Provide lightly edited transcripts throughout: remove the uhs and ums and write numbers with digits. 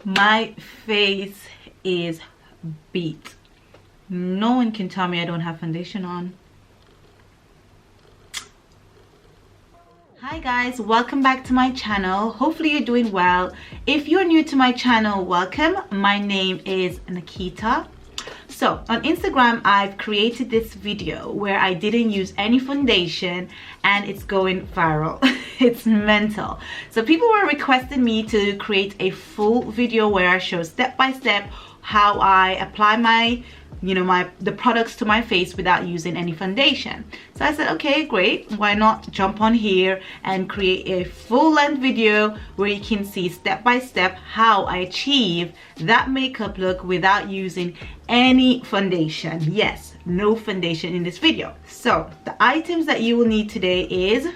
My face is beat. No one can tell me I don't have foundation on. Hi guys, welcome back to my channel. Hopefully you're doing well. If you're new to my channel, welcome. My name is Nakita. So on Instagram, I've created this video where I didn't use any foundation and it's going viral. It's mental. So people were requesting me to create a full video where I show step by step how I apply my the products to my face without using any foundation. So I said, okay, great, why not jump on here and create a full-length video where you can see step by step how I achieve that makeup look without using any foundation. Yes, no foundation in this video. So the items that you will need today is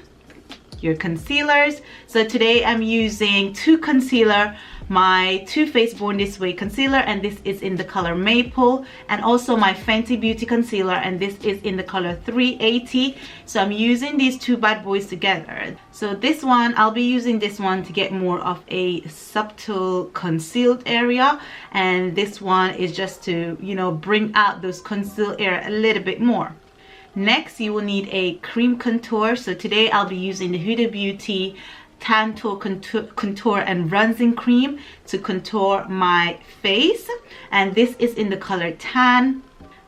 your concealers. So today I'm using two concealer, my Too Faced Born This Way concealer, and this is in the color Maple, and also my Fenty Beauty concealer, and this is in the color 380. So I'm using these two bad boys together. So this one, I'll be using this one to get more of a subtle concealed area, and this one is just to bring out those concealed area a little bit more. Next, you will need a cream contour. So today I'll be using the Huda Beauty Tantour contour and bronzing cream to contour my face, and this is in the color Tan.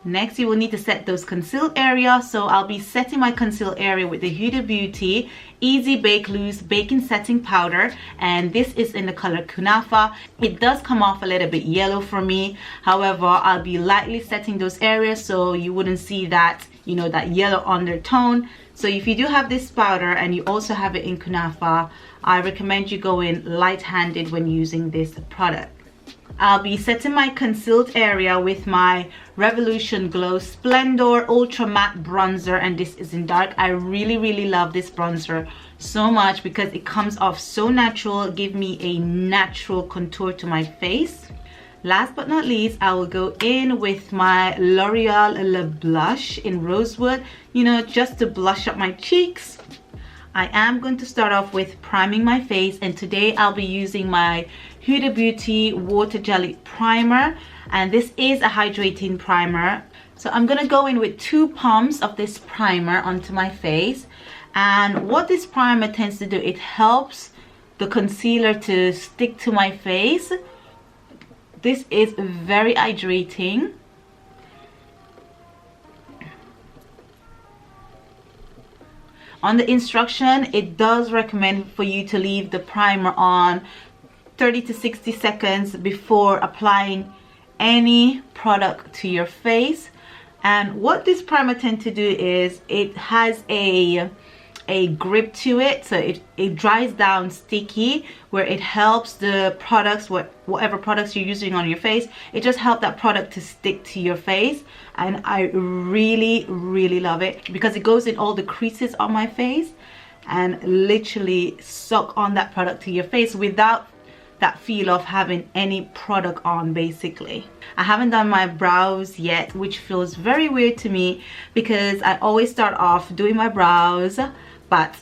Next, you will need to set those concealed areas. So I'll be setting my concealed area with the Huda Beauty Easy Bake Loose Baking Setting Powder, and this is in the color Kunafa. It does come off a little bit yellow for me. However, I'll be lightly setting those areas so you wouldn't see that that yellow undertone. So if you do have this powder and you also have it in Kunafa, I recommend you go in light-handed when using this product. I'll be setting my concealed area with my Revolution Glow Splendour Ultra Matte Bronzer, and this is in dark. I really love this bronzer so much because it comes off so natural, give me a natural contour to my face. Last but not least, I will go in with my L'Oreal Le Blush in Rosewood, just to blush up my cheeks. I am going to start off with priming my face, and today I'll be using my Huda Beauty Water Jelly Primer, and this is a hydrating primer. So I'm going to go in with 2 pumps of this primer onto my face, and what this primer tends to do, it helps the concealer to stick to my face. This is very hydrating. On the instruction, it does recommend for you to leave the primer on 30 to 60 seconds before applying any product to your face. And what this primer tends to do is it has a grip to it, so it dries down sticky, where it helps the products, whatever products you're using on your face, it just helps that product to stick to your face. And I really love it because it goes in all the creases on my face and literally suck on that product to your face without that feel of having any product on. Basically, I haven't done my brows yet, which feels very weird to me because I always start off doing my brows, but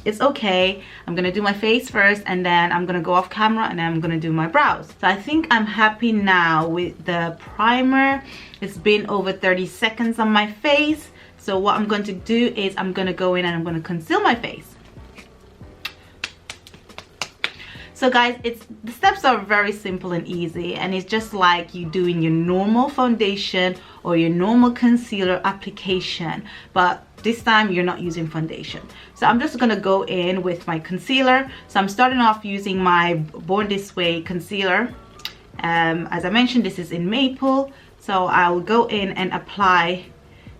it's okay. I'm gonna do my face first, and then I'm gonna go off camera, and then I'm gonna do my brows. So I think I'm happy now with the primer. It's been over 30 seconds on my face. So what I'm going to do is I'm gonna go in and I'm gonna conceal my face. So guys, the steps are very simple and easy, and it's just like you doing your normal foundation or your normal concealer application, but this time you're not using foundation. So I'm just gonna go in with my concealer. So I'm starting off using my Born This Way concealer. As I mentioned, this is in Maple. So I'll go in and apply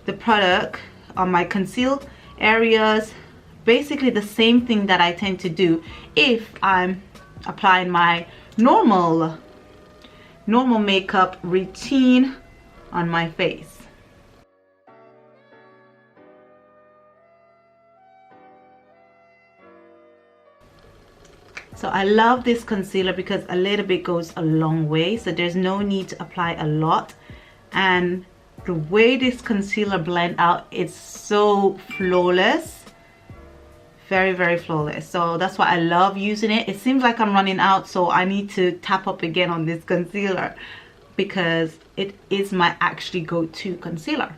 the product on my concealed areas. Basically the same thing that I tend to do if I'm applying my normal makeup routine on my face. So I love this concealer because a little bit goes a long way, so there's no need to apply a lot, and the way this concealer blend out, it's so flawless, very flawless. So that's why I love using it. It seems like I'm running out, so I need to tap up again on this concealer because it is my actually go-to concealer.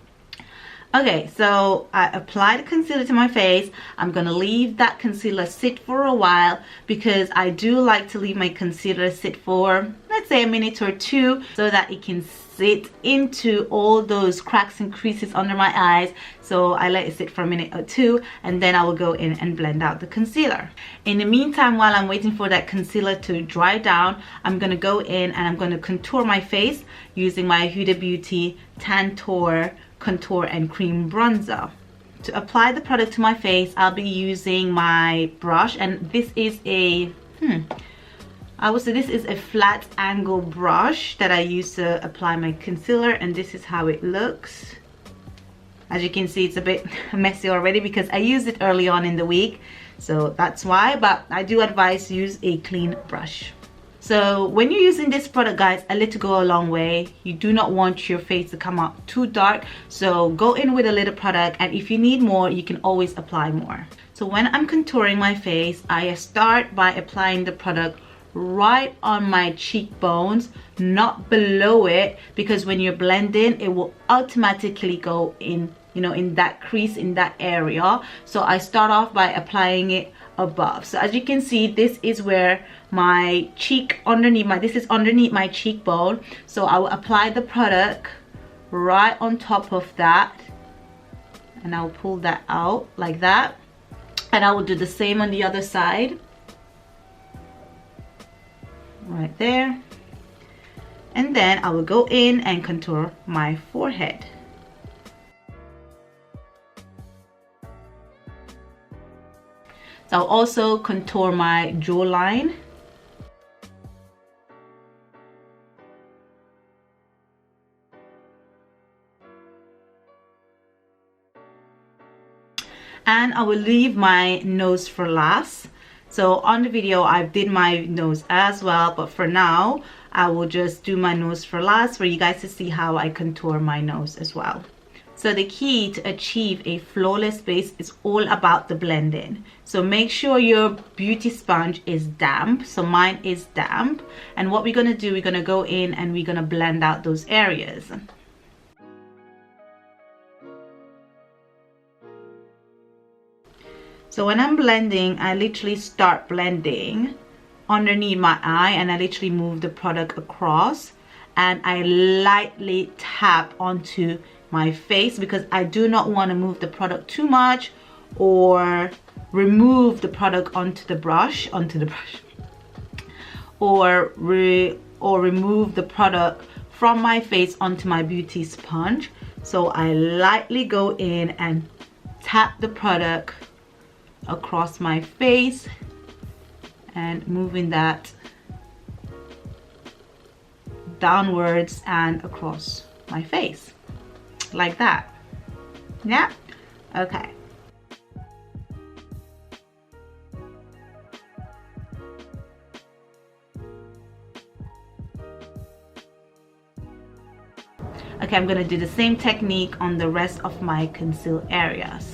Okay, so I applied concealer to my face. I'm gonna leave that concealer sit for a while because I do like to leave my concealer sit for, let's say, a minute or two, so that it can sit into all those cracks and creases under my eyes. So I let it sit for a minute or two, and then I will go in and blend out the concealer. In the meantime, while I'm waiting for that concealer to dry down, I'm gonna go in and I'm gonna contour my face using my Huda Beauty Tantour Contour and Cream Bronzer. To apply the product to my face, I'll be using my brush, and this is a I would say this is a flat angle brush that I use to apply my concealer, and this is how it looks. As you can see, it's a bit messy already because I used it early on in the week, so that's why, but I do advise use a clean brush. So when you're using this product, guys, a little go a long way. You do not want your face to come out too dark, so go in with a little product, and if you need more, you can always apply more. So when I'm contouring my face, I start by applying the product right on my cheekbones, not below it, because when you're blending, it will automatically go in, you know, in that crease, in that area. So I start off by applying it above. So as you can see, this is where my cheek underneath my, this is underneath my cheekbone. So I will apply the product right on top of that, and I'll pull that out like that, and I will do the same on the other side, right there. And then I will go in and contour my forehead. So I'll also contour my jawline. And I will leave my nose for last. So on the video, I did my nose as well, but for now, I will just do my nose for last for you guys to see how I contour my nose as well. So the key to achieve a flawless base is all about the blending. So make sure your beauty sponge is damp. So mine is damp. And what we're gonna do, we're gonna go in and we're gonna blend out those areas. So when I'm blending, I literally start blending underneath my eye, and I literally move the product across, and I lightly tap onto my face because I do not want to move the product too much or remove the product onto the brush, or remove the product from my face onto my beauty sponge. So I lightly go in and tap the product across my face and moving that downwards and across my face like that. Yeah, okay. Okay, I'm gonna do the same technique on the rest of my conceal areas.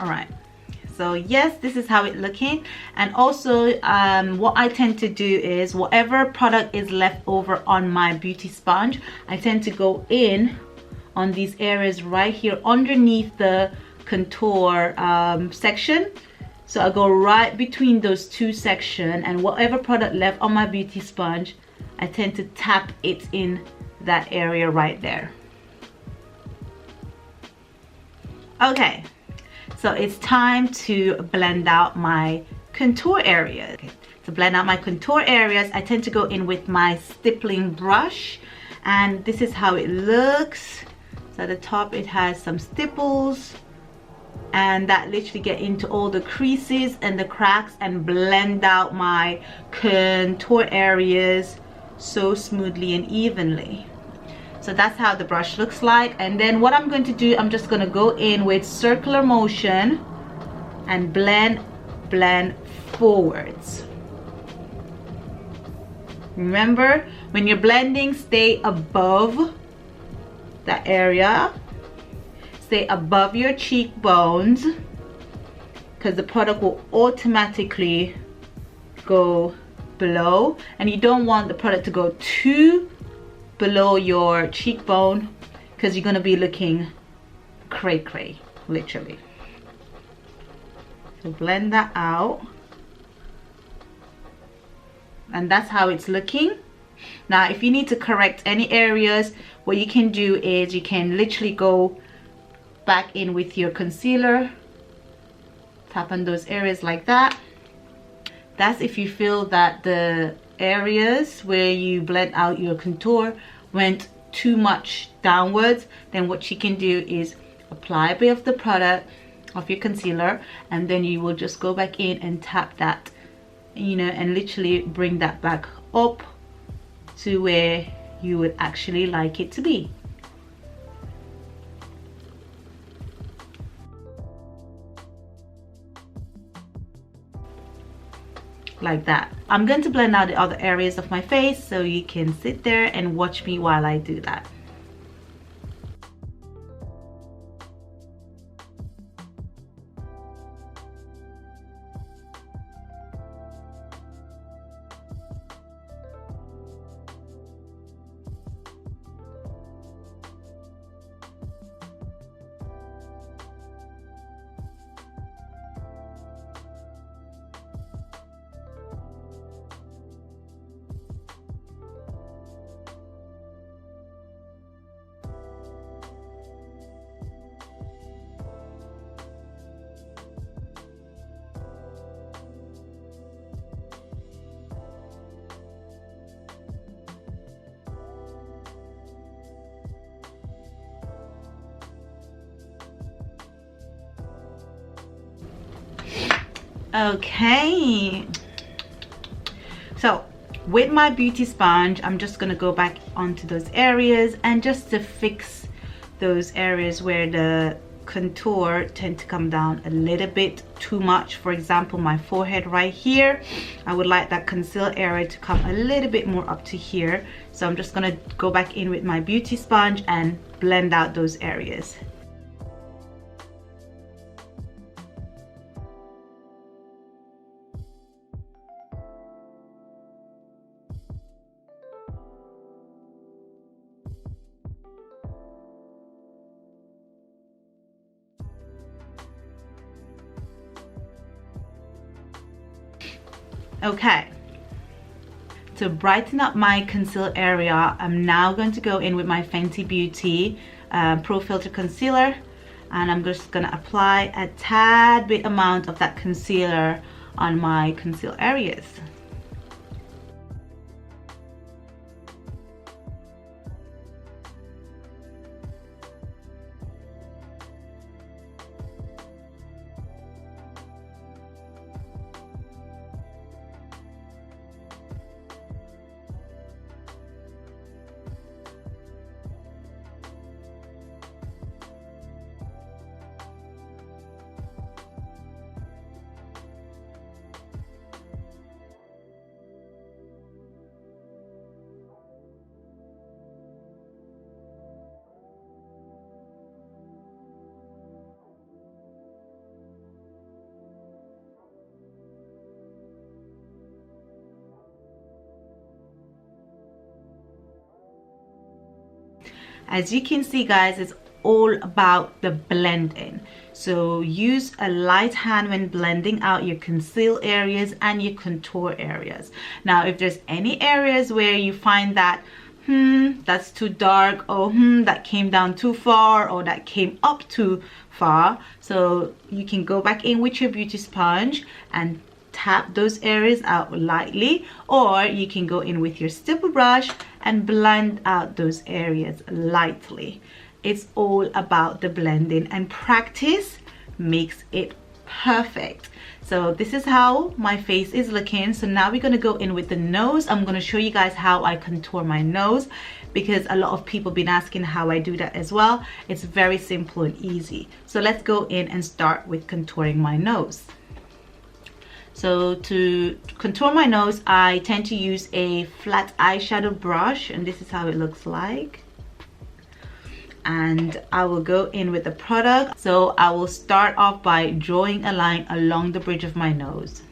All right, so yes, this is how it's looking. And also what I tend to do is whatever product is left over on my beauty sponge, I tend to go in on these areas right here underneath the contour section. So I go right between those two sections, and whatever product left on my beauty sponge, I tend to tap it in that area right there. Okay, so it's time to blend out my contour areas. Okay. To blend out my contour areas, I tend to go in with my stippling brush, and this is how it looks. So at the top it has some stipples, and that literally get into all the creases and the cracks and blend out my contour areas so smoothly and evenly. So that's how the brush looks like. And then what I'm going to do, I'm just going to go in with circular motion and blend forwards. Remember, when you're blending, stay above that area, stay above your cheekbones, because the product will automatically go below, and you don't want the product to go too below your cheekbone, because you're going to be looking cray cray, literally. So blend that out, and that's how it's looking. Now if you need to correct any areas, what you can do is you can literally go back in with your concealer, tap on those areas like that. That's if you feel that the areas where you blend out your contour went too much downwards. Then what you can do is apply a bit of the product of your concealer, and then you will just go back in and tap that, you know, and literally bring that back up to where you would actually like it to be. Like that. I'm going to blend out the other areas of my face, so you can sit there and watch me while I do that. Okay, so with my beauty sponge, I'm just gonna go back onto those areas, and just to fix those areas where the contour tend to come down a little bit too much. For example, my forehead right here, I would like that conceal area to come a little bit more up to here. So I'm just gonna go back in with my beauty sponge and blend out those areas. Okay, to brighten up my conceal area, I'm now going to go in with my Fenty Beauty Pro Filtr concealer, and I'm just gonna apply a tad bit amount of that concealer on my conceal areas. As you can see, guys, it's all about the blending. So use a light hand when blending out your conceal areas and your contour areas. Now if there's any areas where you find that that's too dark, or that came down too far, or that came up too far. So you can go back in with your beauty sponge and tap those areas out lightly, or you can go in with your stipple brush and blend out those areas lightly. It's all about the blending, and practice makes it perfect. So this is how my face is looking. So now we're going to go in with the nose. I'm going to show you guys how I contour my nose, because a lot of people been asking how I do that as well. It's very simple and easy. So let's go in and start with contouring my nose. So to contour my nose, I tend to use a flat eyeshadow brush, and this is how it looks like. And I will go in with the product. So I will start off by drawing a line along the bridge of my nose.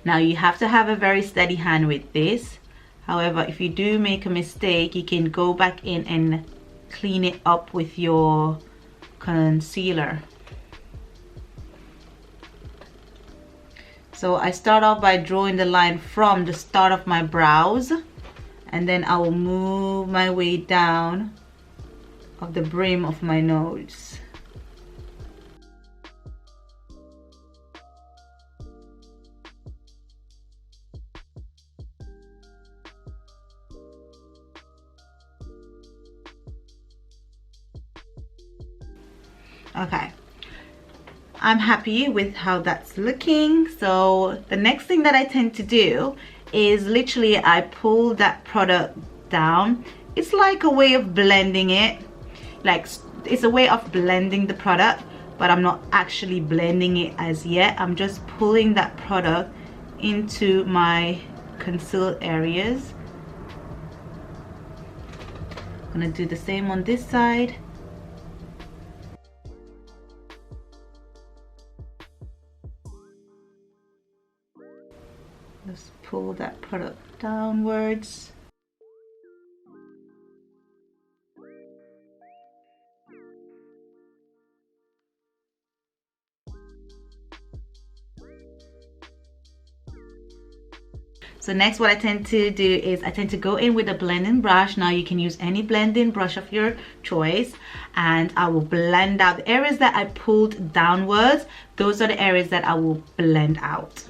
Now you have to have a very steady hand with this. However, if you do make a mistake, you can go back in and clean it up with your concealer. So I start off by drawing the line from the start of my brows, and then I will move my way down of the brim of my nose. Okay, I'm happy with how that's looking. So the next thing that I tend to do is literally I pull that product down. It's like a way of blending it. Like, it's a way of blending the product, but I'm not actually blending it as yet. I'm just pulling that product into my concealed areas. I'm gonna do the same on this side. Just pull that product downwards. So next, what I tend to do is I tend to go in with a blending brush. Now you can use any blending brush of your choice, and I will blend out the areas that I pulled downwards. Those are the areas that I will blend out.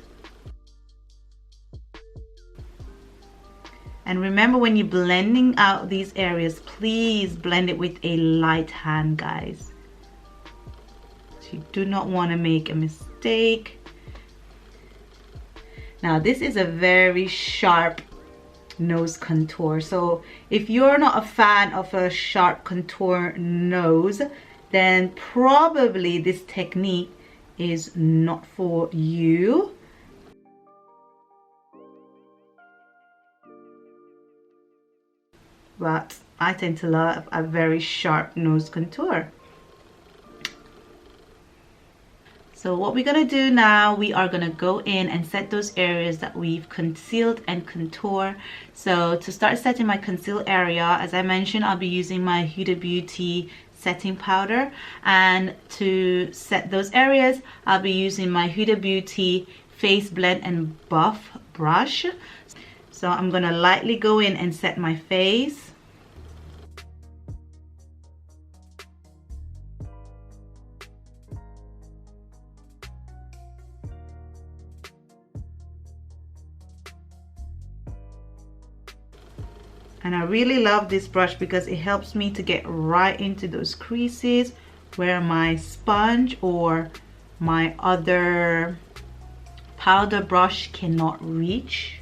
And remember, when you're blending out these areas, please blend it with a light hand, guys. So you do not want to make a mistake. Now this is a very sharp nose contour, so if you're not a fan of a sharp contour nose, then probably this technique is not for you. But I tend to love a very sharp nose contour. So what we're gonna do now, we are gonna go in and set those areas that we've concealed and contour. So to start setting my conceal area, as I mentioned, I'll be using my Huda Beauty setting powder, and to set those areas, I'll be using my Huda Beauty face blend and buff brush. So I'm gonna lightly go in and set my face. And I really love this brush because it helps me to get right into those creases where my sponge or my other powder brush cannot reach.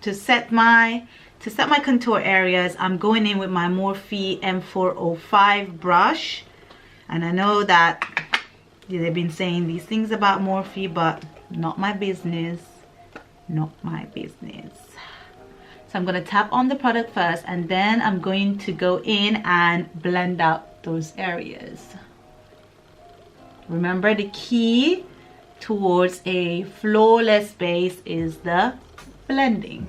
To to set my contour areas, I'm going in with my Morphe M405 brush. And I know that they've been saying these things about Morphe, but not my business. Not my business. So I'm going to tap on the product first, and then I'm going to go in and blend out those areas. Remember, the key towards a flawless base is the blending.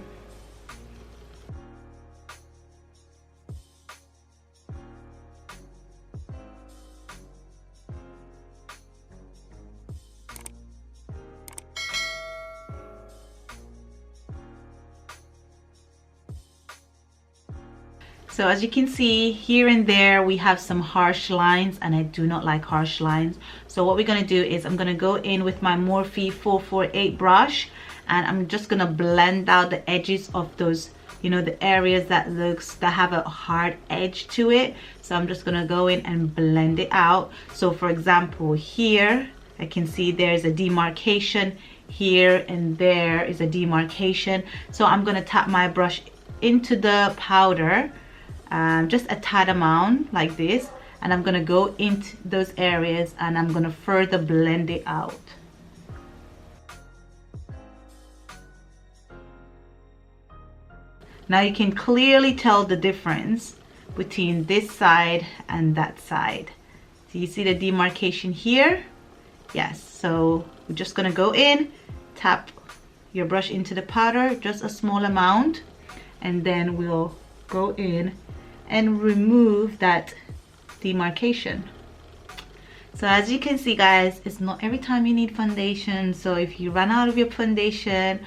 So as you can see, here and there we have some harsh lines, and I do not like harsh lines. So what we're going to do is I'm going to go in with my Morphe 448 brush, and I'm just going to blend out the edges of those, you know, the areas that have a hard edge to it. So I'm just going to go in and blend it out. So for example, here I can see there's a demarcation, here and there is a demarcation. So I'm going to tap my brush into the powder, just a tad amount like this, and I'm gonna go into those areas and I'm gonna further blend it out. Now you can clearly tell the difference between this side and that side. So you see the demarcation here? Yes, so we're just gonna go in, tap your brush into the powder, just a small amount, and then we'll go in and remove that demarcation. So as you can see, guys, it's not every time you need foundation. So if you run out of your foundation,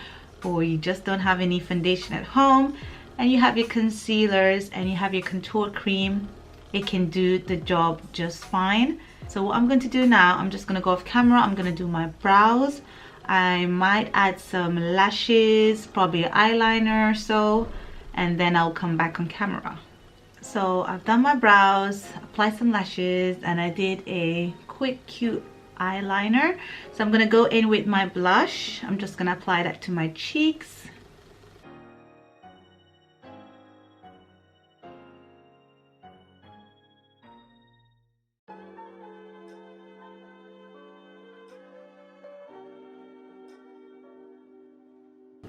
or you just don't have any foundation at home, and you have your concealers and you have your contour cream, it can do the job just fine. So what I'm going to do now, I'm just going to go off camera. I'm going to do my brows. I might add some lashes, probably eyeliner or so, and then I'll come back on camera. So I've done my brows, applied some lashes, and I did a quick cute eyeliner. So I'm gonna go in with my blush. I'm just gonna apply that to my cheeks.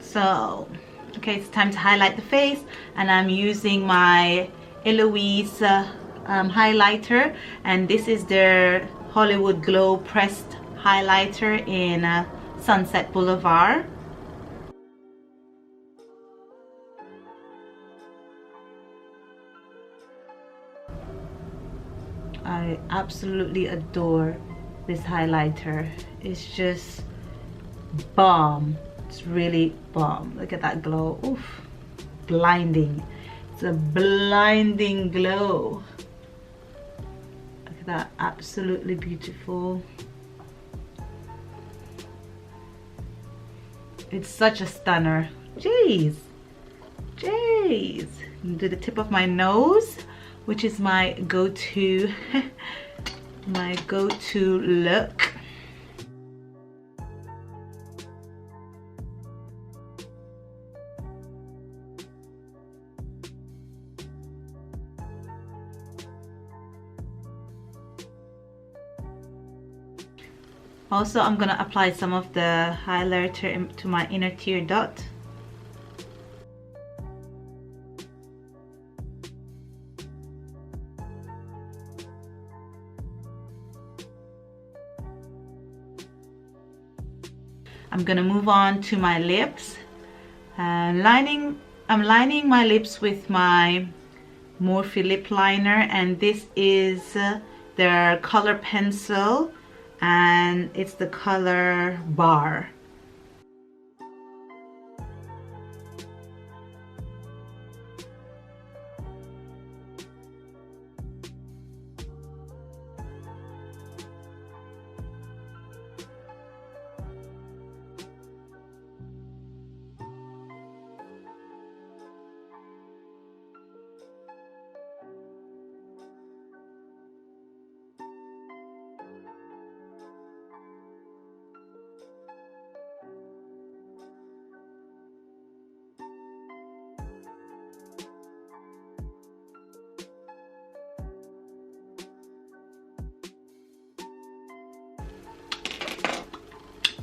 So okay, it's time to highlight the face, and I'm using my ELOISE highlighter, and this is their Hollywood Glow pressed highlighter in Sunset Boulevard. I absolutely adore this highlighter. It's just bomb. It's really bomb. Look at that glow. Oof, blinding. It's a blinding glow. Look at that, absolutely beautiful. It's such a stunner. Jeez, jeez. Do the tip of my nose, which is my go-to my go-to look. Also, I'm gonna apply some of the highlighter to my inner tear dot. I'm gonna move on to my lips. I'm lining my lips with my Morphe lip liner, and this is their color pencil, and it's the color Bar.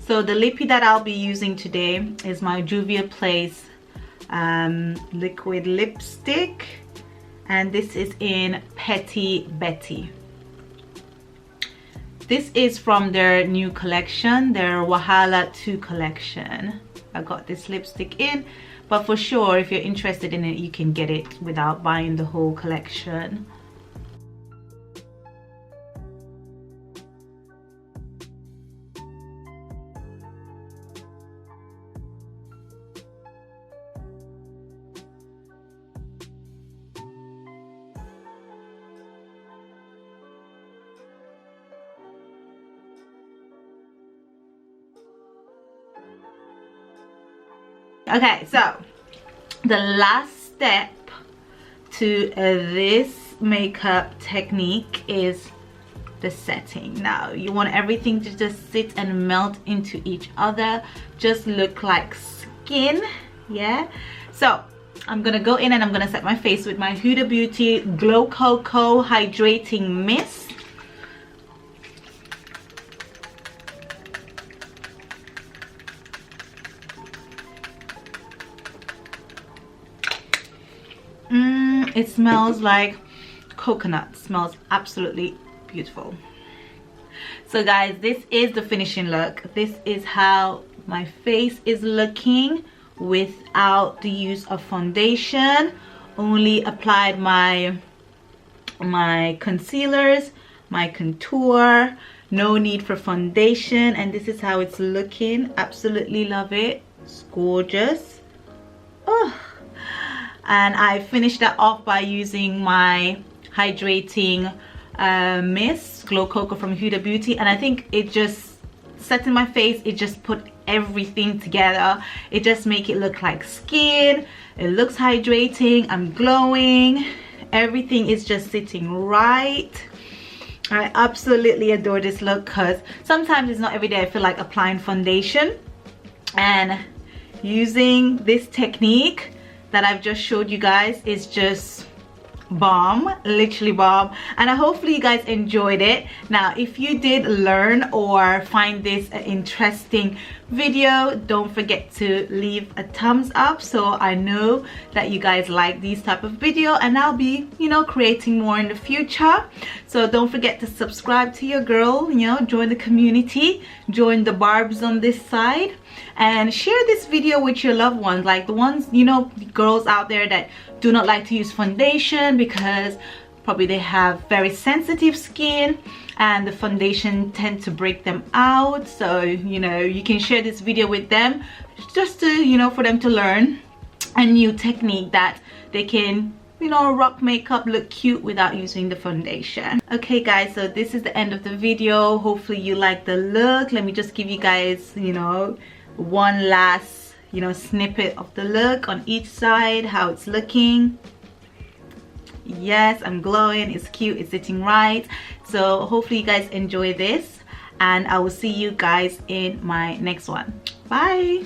So the lippy that I'll be using today is my Juvia's Place liquid lipstick, and this is in Petty Betty. This is from their new collection, their Wahala 2 collection. I got this lipstick in, but for sure if you're interested in it, you can get it without buying the whole collection. Okay, so the last step to this makeup technique is the setting. Now you want everything to just sit and melt into each other, just look like skin. Yeah, so I'm gonna go in and I'm gonna set my face with my Huda Beauty Glow Cocoa Hydrating Mist. It smells like coconut. Smells absolutely beautiful. So guys, this is the finishing look. This is how my face is looking without the use of foundation. Only applied my concealers, my contour, no need for foundation, and this is how it's looking. Absolutely love it. It's gorgeous. Oh. And I finished that off by using my hydrating mist, Glow Cocoa from Huda Beauty, and I think it just set in my face, it just put everything together. It just make it look like skin. It looks hydrating. I'm glowing. Everything is just sitting right. I absolutely adore this look because sometimes it's not every day I feel like applying foundation, and using this technique that I've just showed you guys is just bomb, literally bomb. And hopefully you guys enjoyed it. Now if you did learn or find this an interesting video, don't forget to leave a thumbs up so I know that you guys like these type of video, and I'll be, you know, creating more in the future. So don't forget to subscribe to your girl, you know, join the community, join the barbs on this side, and share this video with your loved ones, like the ones, you know, girls out there that do not like to use foundation because probably they have very sensitive skin and the foundation tend to break them out. So, you know, you can share this video with them just to, you know, for them to learn a new technique that they can, you know, rock makeup, look cute without using the foundation. Okay guys, so this is the end of the video. Hopefully you like the look. Let me just give you guys, you know, one last, you know, snippet of the look on each side, how it's looking. Yes, I'm glowing. It's cute. It's sitting right. So hopefully you guys enjoy this, and I will see you guys in my next one. Bye.